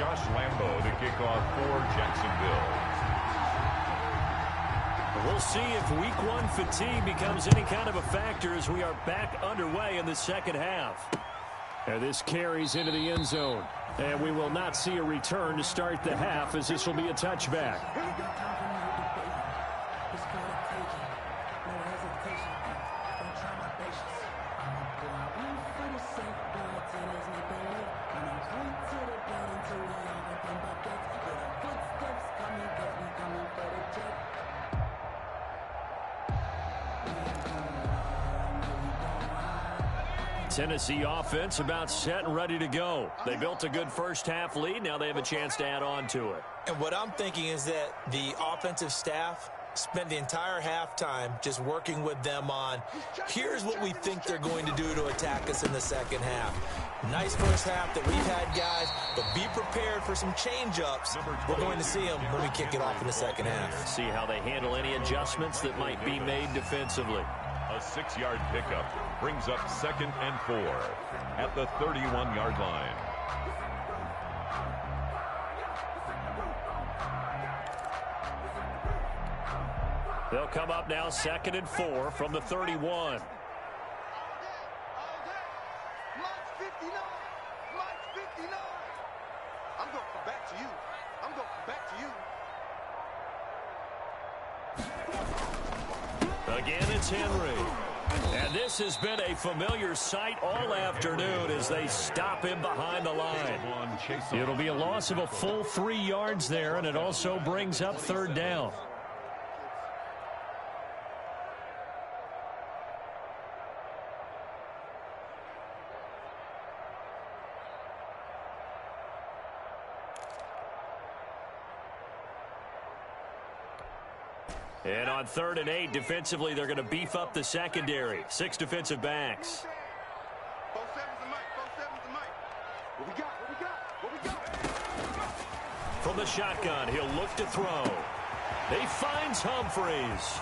Josh Lambo to kick off for Jacksonville. We'll see if week one fatigue becomes any kind of a factor as we are back underway in the second half. And this carries into the end zone. And we will not see a return to start the half as this will be a touchback. Tennessee offense about set and ready to go. They built a good first half lead. Now they have a chance to add on to it. And what I'm thinking is that the offensive staff spent the entire halftime just working with them on, here's what we think they're going to do to attack us in the second half. Nice first half that we've had, guys, but be prepared for some change-ups. We're going to see them when we kick it off in the second half. See how they handle any adjustments that might be made defensively. A 6-yard pickup brings up 2nd and 4 at the 31-yard line. They'll come up now 2nd and 4 from the 31. I'm going to come back to you. I'm going to come back to you. Again, it's Henry. And this has been a familiar sight all afternoon as they stop him behind the line. It'll be a loss of a full 3 yards there, and it also brings up 3rd down. And on 3rd and 8, defensively, they're going to beef up the secondary. 6 defensive backs. 4-7's the mic. 4-7's the mic. What we got? What we got? What we got? From the shotgun, he'll look to throw. He finds Humphreys.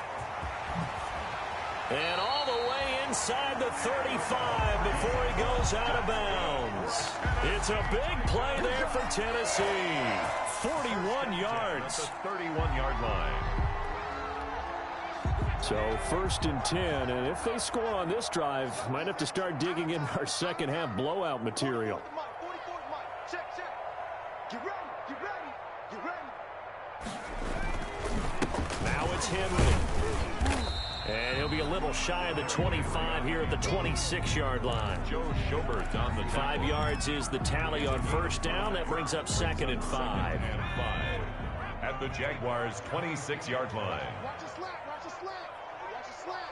And all the way inside the 35 before he goes out of bounds. It's a big play there for Tennessee. 41 yards. At the 31-yard line. So 1st and 10, and if they score on this drive, might have to start digging in our second half blowout material. 44's mic. Check. Get ready. Get ready. Get ready. Now it's Henry. And he'll be a little shy of the 25 here at the 26-yard line. Joe Schobert on the 5 yards is the tally on 1st down. That brings up 2nd and 5. At the Jaguars' 26-yard line. Watch your slack. Watch your slack. Watch your slack.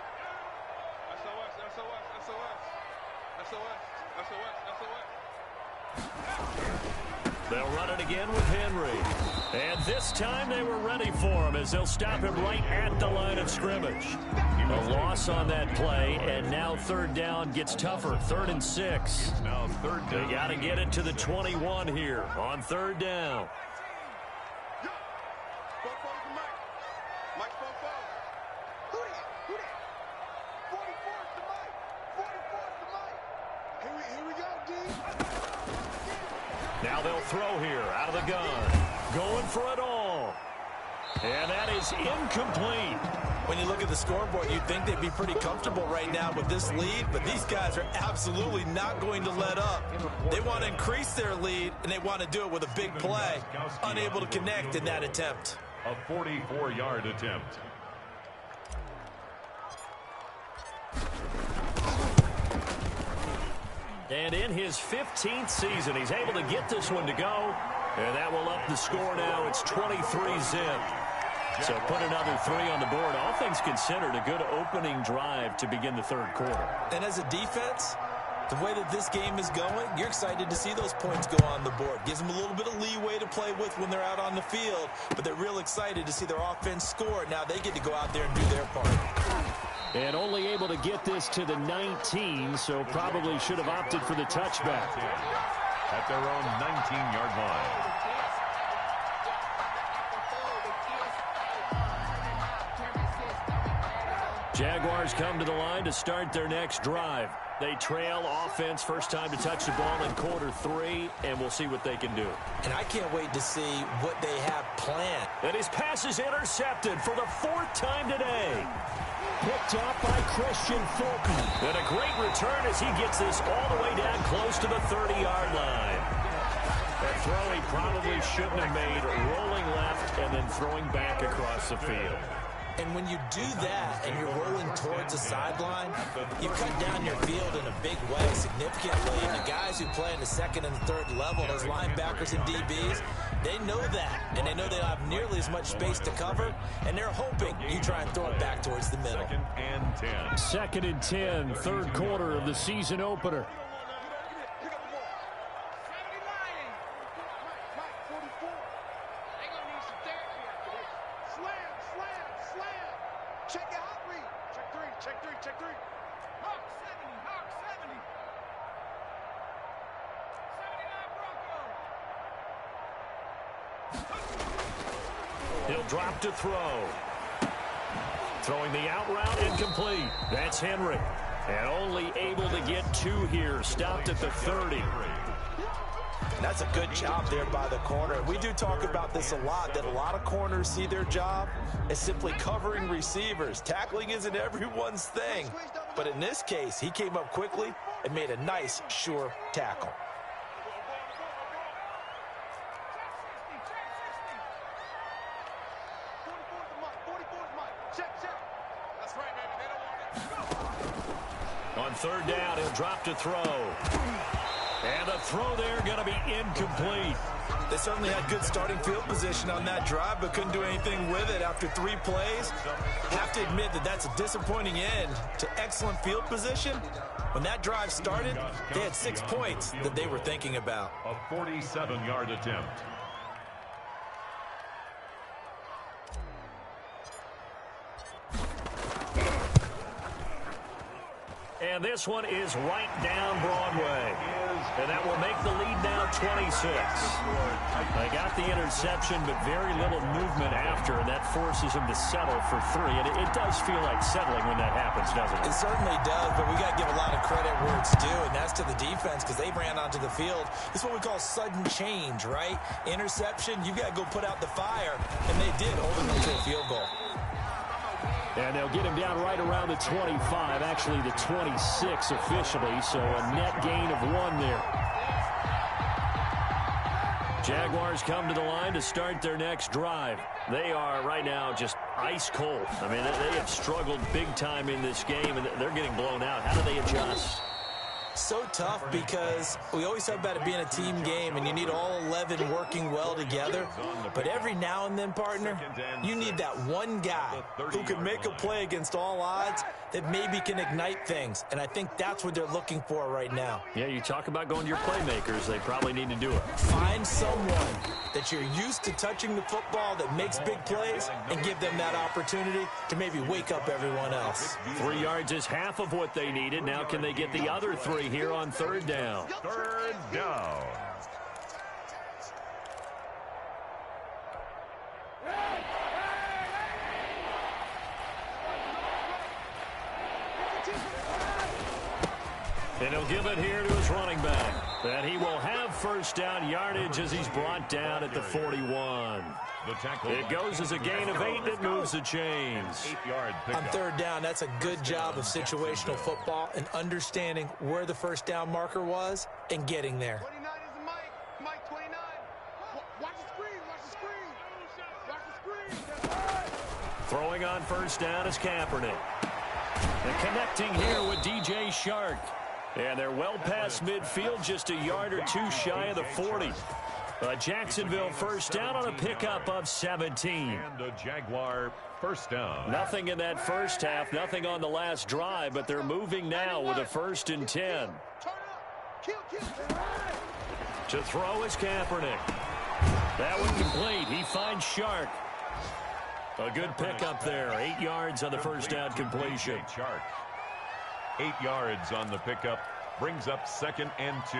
SOS. They'll run it again with Henry. And this time they were ready for him as they'll stop him right at the line of scrimmage. A loss on that play, and now 3rd down gets tougher. 3rd and 6. Now 3rd down. They got to get it to the 21 here on 3rd down. Now they'll throw here out of the gun. Going for it all. And that is incomplete. When you look at the scoreboard, you'd think they'd be pretty comfortable right now with this lead, but these guys are absolutely not going to let up. They want to increase their lead, and they want to do it with a big play. Unable to connect in that attempt. A 44-yard attempt. And in his 15th season, he's able to get this one to go. And that will up the score now. It's 23-zip. So put another 3 on the board. All things considered, a good opening drive to begin the 3rd quarter. And as a defense, the way that this game is going, you're excited to see those points go on the board. Gives them a little bit of leeway to play with when they're out on the field. But they're real excited to see their offense score. Now they get to go out there and do their part. And only able to get this to the 19, so probably should have opted for the touchback. At their own 19-yard line. Jaguars come to the line to start their next drive. They trail offense, first time to touch the ball in quarter 3, and we'll see what they can do. And I can't wait to see what they have planned. And his pass is intercepted for the 4th time today. Picked off by Christian Fulton. And a great return as he gets this all the way down close to the 30-yard line. A throw he probably shouldn't have made, rolling left and then throwing back across the field. And when you do that and you're rolling towards the sideline, you cut down your field in a big way significantly. And the guys who play in the second and third level, those linebackers and DBs, they know that. And they know they don't have nearly as much space to cover. And they're hoping you try and throw it back towards the middle. 2nd and 10. 2nd and 10, third quarter of the season opener. He'll drop to throw. Throwing the out route, incomplete. That's Henry. And only able to get 2 here. Stopped at the 30. That's a good job there by the corner. We do talk about this a lot, that a lot of corners see their job as simply covering receivers. Tackling isn't everyone's thing. But in this case, he came up quickly and made a nice, sure tackle. On 3rd down, he'll drop to throw. And the throw there going to be incomplete. They certainly had good starting field position on that drive, but couldn't do anything with it after 3 plays. Have to admit that that's a disappointing end to excellent field position. When that drive started, they had 6 points that they were thinking about. A 47-yard attempt. And this one is right down Broadway. And that will make the lead now 26. They got the interception, but very little movement after, and that forces him to settle for 3. And it does feel like settling when that happens, doesn't it? It certainly does, but we got to give a lot of credit where it's due, and that's to the defense because they ran onto the field. It's what we call sudden change, right? Interception, you got to go put out the fire, and they did, holding them to a field goal. And they'll get him down right around the 25, actually the 26 officially, so a net gain of 1 there. Jaguars come to the line to start their next drive. They are right now just ice cold. I mean, they have struggled big time in this game, and they're getting blown out. How do they adjust? So tough because we always talk about it being a team game and you need all 11 working well together. But every now and then, partner, you need that one guy who can make a play against all odds that maybe can ignite things. And I think that's what they're looking for right now. Yeah, you talk about going to your playmakers. They probably need to do it. Find someone that you're used to touching the football that makes big plays and give them that opportunity to maybe wake up everyone else. 3 yards is half of what they needed. Now can they get the other 3 here on 3rd down? 3rd down. And he'll give it here to his running back. And he will have 1st down yardage as he's brought down at the 41. It goes as a gain of 8 that moves the chains. 8-yard On 3rd down, that's a good job of situational football and understanding where the 1st down marker was and getting there. 29 is the Mike. Mike 29. Watch the screen. Watch the screen. Watch the screen. Throwing on 1st down is Kaepernick. And connecting here with DJ Shark. And they're well past midfield, just a yard or 2 shy of the 40. Jacksonville 1st down on a pickup of 17. And a Jaguar 1st down. Nothing in that first half, nothing on the last drive, but they're moving now with a 1st and 10. To throw is Kaepernick. That one complete. He finds Shark. A good pickup there. 8 yards on the 1st down completion. Shark. 8 yards on the pickup. Brings up 2nd and 2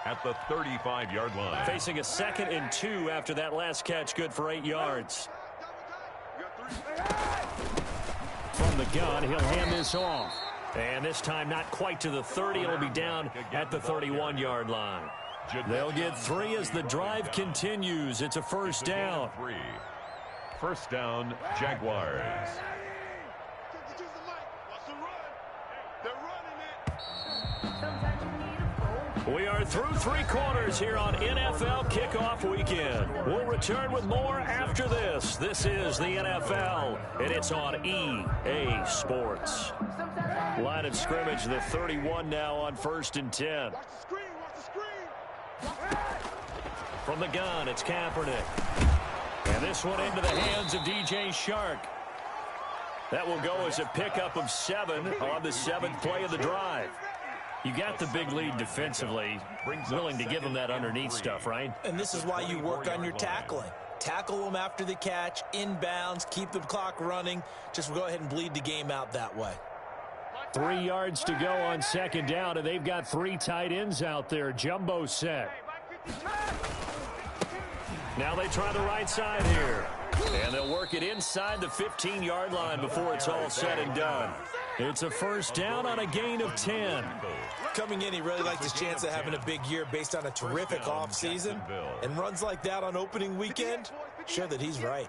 at the 35-yard line. Facing a 2nd and 2 after that last catch, good for 8 yards. From the gun, he'll hand this off. And this time not quite to the 30. It'll be down at the 31-yard line. They'll get 3 as the drive continues. It's a first down. First down, Jaguars. We are through 3 quarters here on NFL Kickoff Weekend. We'll return with more after this. This is the NFL, and it's on EA Sports. Line of scrimmage, the 31 now on 1st and 10. From the gun, it's Kaepernick. And this one into the hands of DJ Shark. That will go as a pickup of 7 on the 7th play of the drive. You got the big lead defensively, willing to give them that underneath stuff, right? And this is why you work on your tackling. Tackle them after the catch, inbounds, keep the clock running. Just go ahead and bleed the game out that way. 3 yards to go on 2nd down, and they've got 3 tight ends out there. Jumbo set. Now they try the right side here. And they'll work it inside the 15-yard line before it's all said and done. It's a first down on a gain of 10. Coming in, he really liked his chance of having a big year based on a terrific offseason. And runs like that on opening weekend, show that he's right.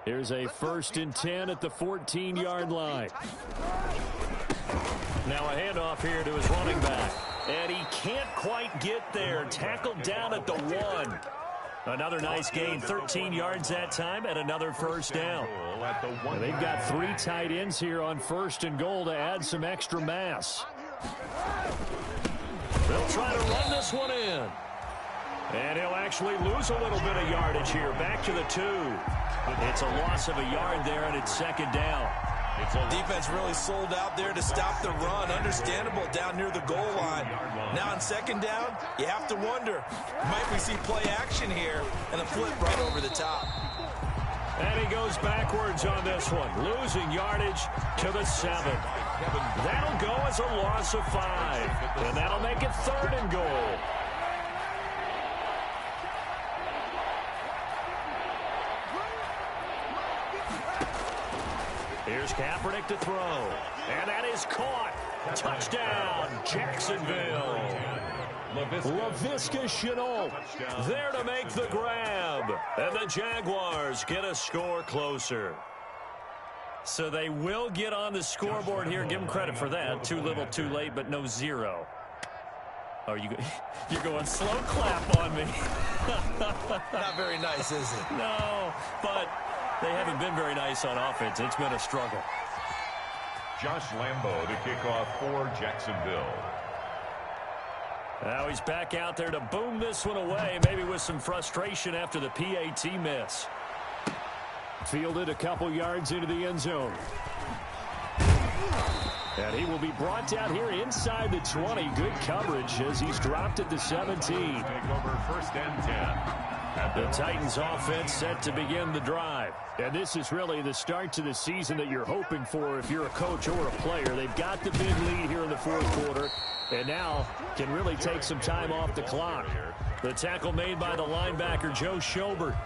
Here's a 1st and 10 at the 14-yard line. Now a handoff here to his running back. And he can't quite get there. Tackled down at the 1. Another nice gain, 13 yards that time, and another first down. And they've got 3 tight ends here on 1st and goal to add some extra mass. They'll try to run this one in. And he'll actually lose a little bit of yardage here, back to the 2. It's a loss of a yard there, and it's 2nd down. Defense really sold out there to stop the run. Understandable down near the goal line. Now on 2nd down, you have to wonder, might we see play action here? And a flip right over the top. And he goes backwards on this one, losing yardage to the 7. That'll go as a loss of 5. And that'll make it 3rd and goal. Here's Kaepernick to throw. And that is caught. Touchdown, Jacksonville. Laviska Shenault there to make the grab. And the Jaguars get a score closer. So they will get on the scoreboard here. Give them credit for that. Too little, too late, but no 0. Oh, you're going slow clap on me. Not very nice, is it? No, but they haven't been very nice on offense. It's been a struggle. Josh Lambo to kick off for Jacksonville. Now he's back out there to boom this one away, maybe with some frustration after the PAT miss. Fielded a couple yards into the end zone. And he will be brought down here inside the 20. Good coverage as he's dropped at the 17. Take over 1st and 10. The Titans offense set to begin the drive. And this is really the start to the season that you're hoping for if you're a coach or a player. They've got the big lead here in the 4th quarter, and now can really take some time off the clock. The tackle made by the linebacker, Joe Schobert.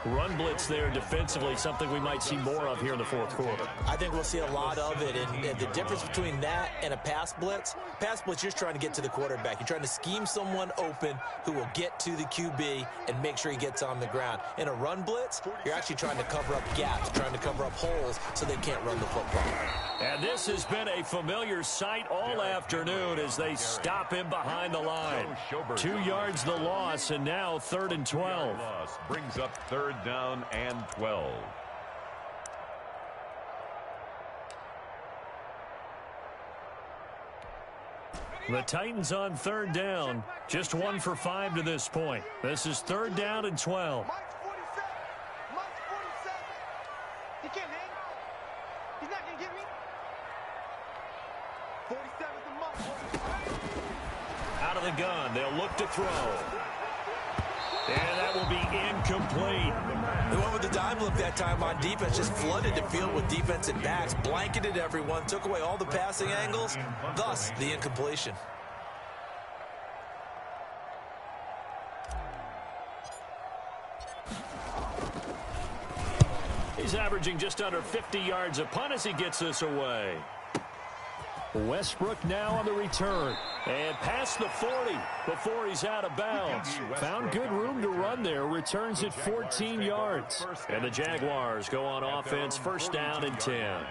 Run blitz there defensively, something we might see more of here in the 4th quarter. I think we'll see a lot of it, and the difference between that and a pass blitz, you're just trying to get to the quarterback. You're trying to scheme someone open who will get to the QB and make sure he gets on the ground. In a run blitz, you're actually trying to cover up gaps, trying to cover up holes so they can't run the football. And this has been a familiar sight all afternoon as they stop him behind the line. 2 yards the loss, and now 3rd and 12. Brings up 3rd down and 12. The Titans on 3rd down, just 1 for 5 to this point. This is 3rd down and 12. Mike's 47. He can't hang. He's not going to get me. 47's the Mike. Out of the gun, they'll look to throw. And that will be incomplete. They went with the dime look that time on defense, just flooded the field with defensive backs, blanketed everyone, took away all the passing angles, thus the incompletion. He's He's averaging just under 50 yards a punt as he gets this away. Westbrook now on the return. And past the 40 before he's out of bounds. Found good room to run there. Returns at 14 yards. And the Jaguars go on offense, first down and 10.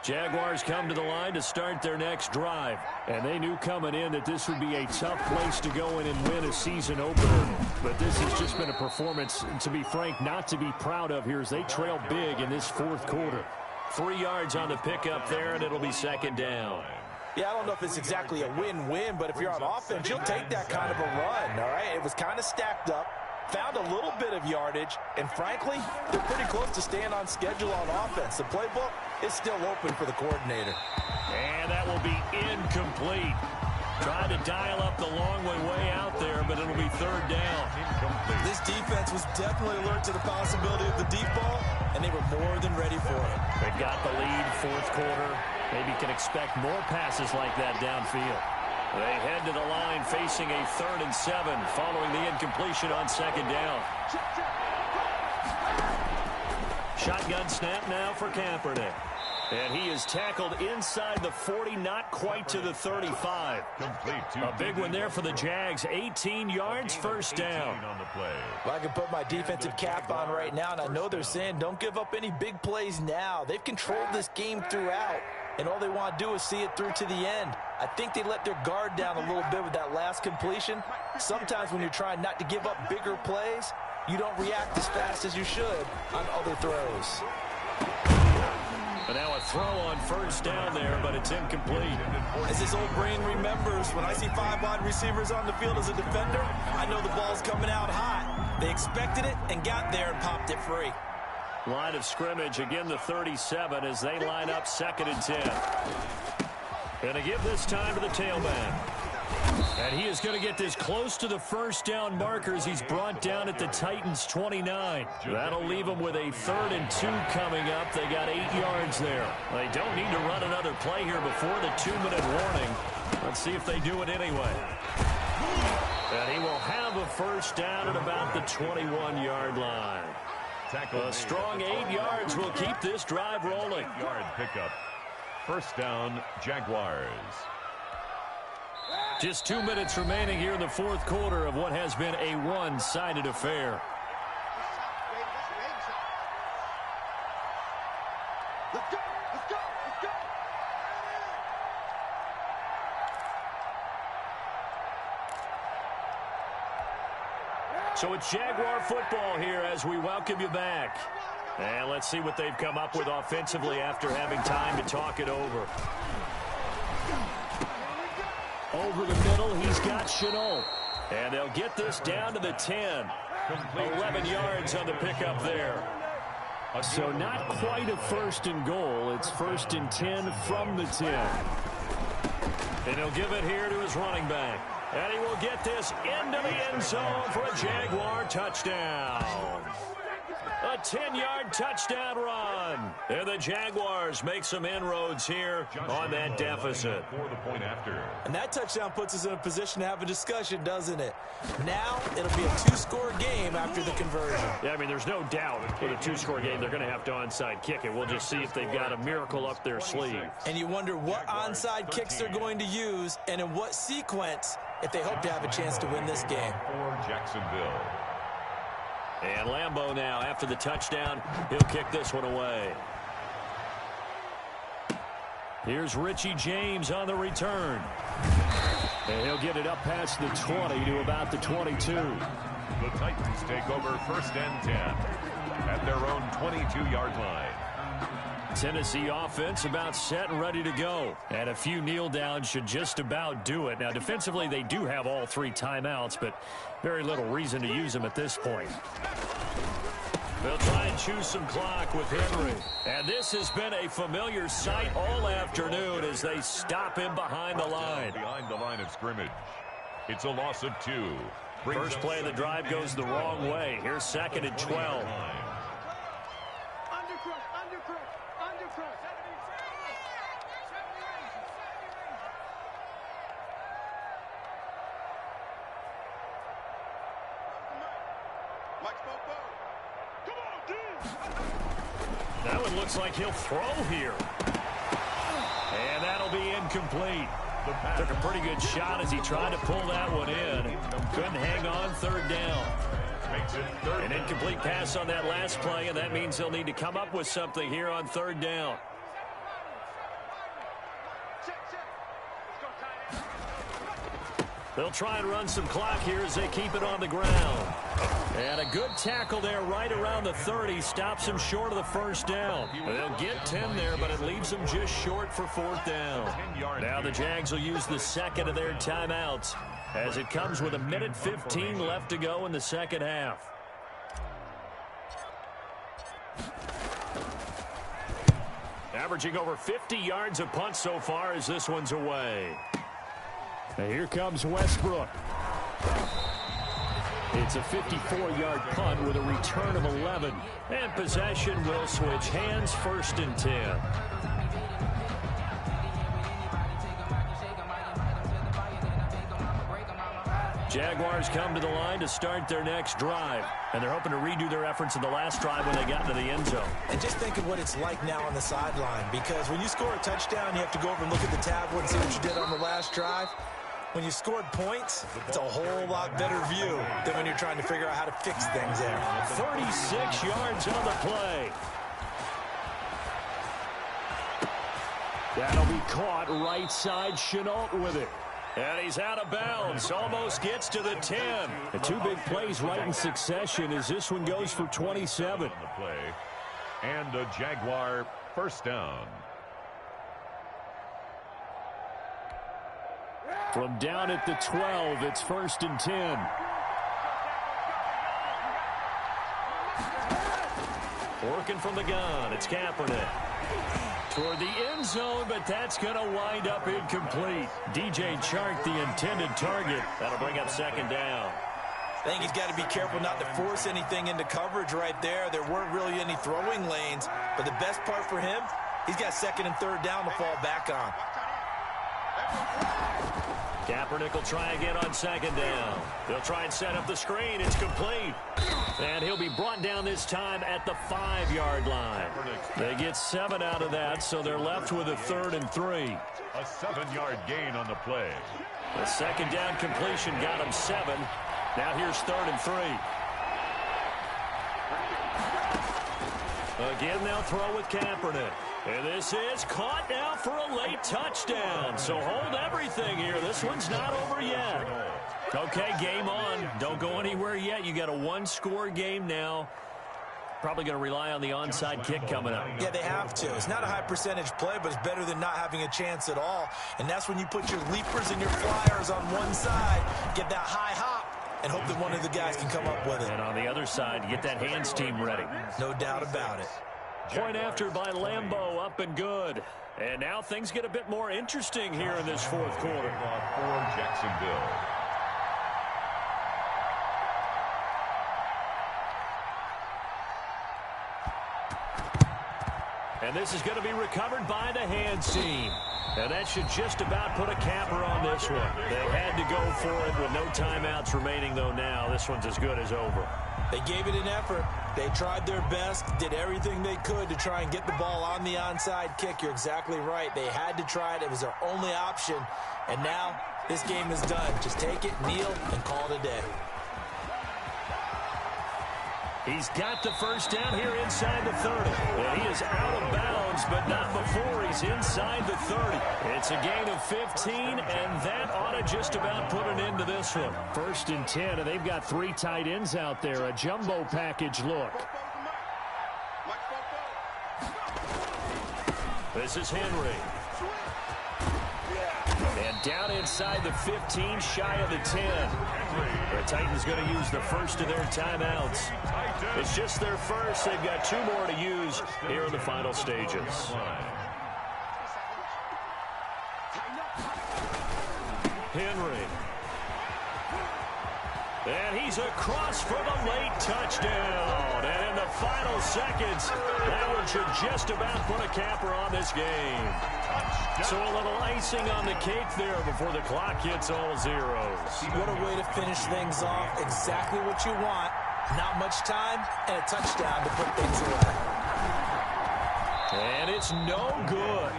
Jaguars come to the line to start their next drive. And they knew coming in that this would be a tough place to go in and win a season opener. But this has just been a performance, to be frank, not to be proud of here as they trail big in this fourth quarter. 3 yards on the pickup there, and it'll be second down. Yeah, I don't know if it's exactly a win-win, but if you're on offense, you'll take that kind of a run, all right? It was kind of stacked up, found a little bit of yardage, and frankly, they're pretty close to staying on schedule on offense. The playbook is still open for the coordinator. And that will be incomplete. Tried to dial up the long way out there, but it'll be third down. Incomplete. This defense was definitely alert to the possibility of the deep ball, and they were more than ready for it. They've got the lead, fourth quarter. Maybe can expect more passes like that downfield. They head to the line facing a 3rd and 7 following the incompletion on second down. Shotgun snap now for Kaepernick. And he is tackled inside the 40, not quite to the 35. Complete to A big one there for the Jags. 18 yards, first down. On the play. Well, I can put my defensive cap on right now, and I know they're saying don't give up any big plays now. They've controlled this game throughout, and all they want to do is see it through to the end. I think they let their guard down a little bit with that last completion. Sometimes when you're trying not to give up bigger plays, you don't react as fast as you should on other throws. But now a throw on first down there, but it's incomplete. As his old brain remembers, when I see 5 wide receivers on the field as a defender, I know the ball's coming out hot. They expected it and got there and popped it free. Line of scrimmage, again the 37 as they line up 2nd and 10. Going to give this time to the tailback. And he is going to get this close to the first down markers. He's brought down at the Titans' 29. That'll leave them with a 3rd and 2 coming up. They got 8 yards there. They don't need to run another play here before the 2-minute warning. Let's see if they do it anyway. And he will have a first down at about the 21-yard line. A strong 8 yards will keep this drive rolling. 8-yard pickup. First down, Jaguars. Just 2 minutes remaining here in the fourth quarter of what has been a one-sided affair. Let's go, let's go, let's go. So it's Jaguar football here as we welcome you back. And let's see what they've come up with offensively after having time to talk it over. Over the middle, he's got Chenault. And they'll get this down to the 10. 11 yards on the pickup there. So not quite a 1st and goal. It's 1st and 10 from the 10. And he'll give it here to his running back. And he will get this into the end zone for a Jaguar touchdown. A 10-yard touchdown run. And the Jaguars make some inroads here on that deficit. For the point after. And that touchdown puts us in a position to have a discussion, doesn't it? Now it'll be a 2-score game after the conversion. Yeah, I mean, there's no doubt with a 2-score game, they're going to have to onside kick it. We'll just see if they've got a miracle up their sleeve. And you wonder what onside kicks they're going to use and in what sequence if they hope to have a chance to win this game. For Jacksonville. And Lambeau now, after the touchdown, he'll kick this one away. Here's Richie James on the return. And he'll get it up past the 20 to about the 22. The Titans take over 1st and 10 at their own 22-yard line. Tennessee offense about set and ready to go. And a few kneel downs should just about do it. Now, defensively, they do have all 3 timeouts, but very little reason to use them at this point. They'll try and choose some clock with Henry. And this has been a familiar sight all afternoon as they stop him behind the line. Behind the line of scrimmage. It's a loss of 2. First play of the drive goes the wrong way. Here's 2nd and 12. Come That one looks like he'll throw here. And that'll be incomplete. Took a pretty good shot as he tried to pull that one in. Couldn't hang on, third down. An incomplete pass on that last play, and that means they'll need to come up with something here on third down. They'll try and run some clock here as they keep it on the ground. And a good tackle there right around the 30. Stops him short of the first down. They'll get 10 there, but it leaves them just short for fourth down. Now the Jags will use the second of their timeouts as it comes with 1:15 left to go in the second half. Averaging over 50 yards a punt so far as this one's away. Now here comes Westbrook. It's a 54-yard punt with a return of 11. And possession will switch hands, 1st and 10. Jaguars come to the line to start their next drive. And they're hoping to redo their efforts in the last drive when they got into the end zone. And just think of what it's like now on the sideline. Because when you score a touchdown, you have to go over and look at the tablet and see what you did on the last drive. When you scored points, it's a whole lot better view than when you're trying to figure out how to fix things there. 36 yards on the play. That'll be caught right side. Chenault with it. And he's out of bounds. Almost gets to the 10. The two big plays right in succession as this one goes for 27. The play. And a Jaguar first down. From down at the 12, it's 1st and 10. Working from the gun, it's Kaepernick. Toward the end zone, but that's going to wind up incomplete. DJ Chark, the intended target. That'll bring up second down. I think he's got to be careful not to force anything into coverage right there. There weren't really any throwing lanes, but the best part for him, he's got second and third down to fall back on. Kaepernick will try again on second down. They'll try and set up the screen. It's complete. And he'll be brought down this time at the 5-yard line. They get 7 out of that, so they're left with a 3rd and 3. A 7-yard gain on the play. The second down completion got him 7. Now here's 3rd and 3. Again, they'll throw with Kaepernick. And this is caught now for a late touchdown. So hold everything here. This one's not over yet. Okay, game on. Don't go anywhere yet. You got a 1-score game now. Probably going to rely on the onside kick coming up. Yeah, they have to. It's not a high percentage play, but it's better than not having a chance at all. And that's when you put your leapers and your flyers on one side, get that high hop, and hope that one of the guys can come up with it. And on the other side, get that hands team ready. No doubt about it. Point after by Lambeau, up and good. And now things get a bit more interesting here in this fourth quarter. For Jacksonville. And this is going to be recovered by the hands team. And that should just about put a capper on this one. They had to go for it with no timeouts remaining, though now. This one's as good as over. They gave it an effort. They tried their best, did everything they could to try and get the ball on the onside kick. You're exactly right. They had to try it. It was their only option. And now this game is done. Just take it, kneel, and call it a day. He's got the first down here inside the 30. Well, he is out of bounds, but not before he's inside the 30. It's a gain of 15, and that ought to just about put an end to this one. 1st and 10, and they've got 3 tight ends out there. A jumbo package look. This is Henry. And down inside the 15, shy of the 10. The Titans going to use the first of their timeouts. It's just their first. They've got 2 more to use here in the final stages. Henry. And he's across for the late touchdown. And in the final seconds, that one should just about put a capper on this game. So a little icing on the cake there before the clock hits all zeros. What a way to finish things off. Exactly what you want. Not much time and a touchdown to put things away. And it's no good.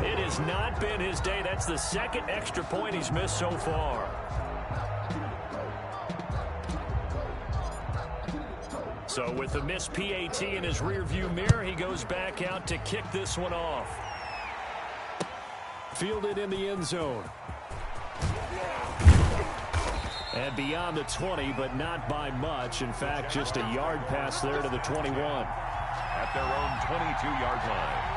It has not been his day. That's the second extra point he's missed so far. So with the missed PAT in his rearview mirror, he goes back out to kick this one off. Fielded in the end zone. And beyond the 20, but not by much. In fact, just a yard pass there to the 21. At their own 22-yard line.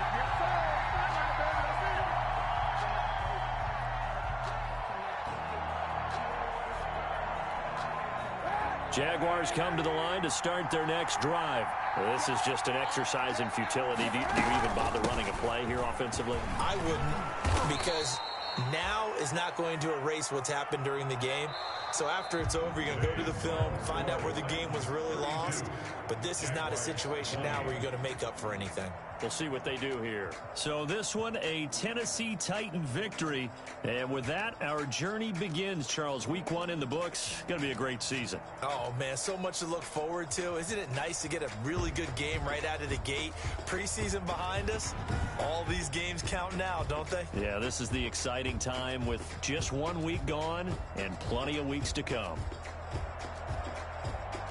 Jaguars come to the line to start their next drive. Well, this is just an exercise in futility. Do you even bother running a play here offensively? I wouldn't, because now is not going to erase what's happened during the game. So after it's over, you're going to go to the film, find out where the game was really lost. But this is not a situation now where you're going to make up for anything. We'll see what they do here. So this one, a Tennessee Titan victory. And with that, our journey begins, Charles. Week 1 in the books. Going to be a great season. Oh, man, so much to look forward to. Isn't it nice to get a really good game right out of the gate? Preseason behind us. All these games count now, don't they? Yeah, this is the exciting time with just 1 week gone and plenty of weeks to come.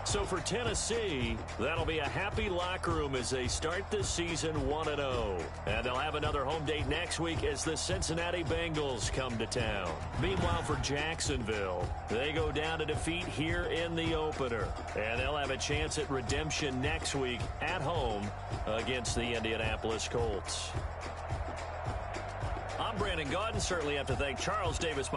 So for Tennessee, that'll be a happy locker room as they start this season 1-0. And they'll have another home date next week as the Cincinnati Bengals come to town. Meanwhile, for Jacksonville, they go down to defeat here in the opener. And they'll have a chance at redemption next week at home against the Indianapolis Colts. I'm Brandon Gaudin. Certainly have to thank Charles Davis.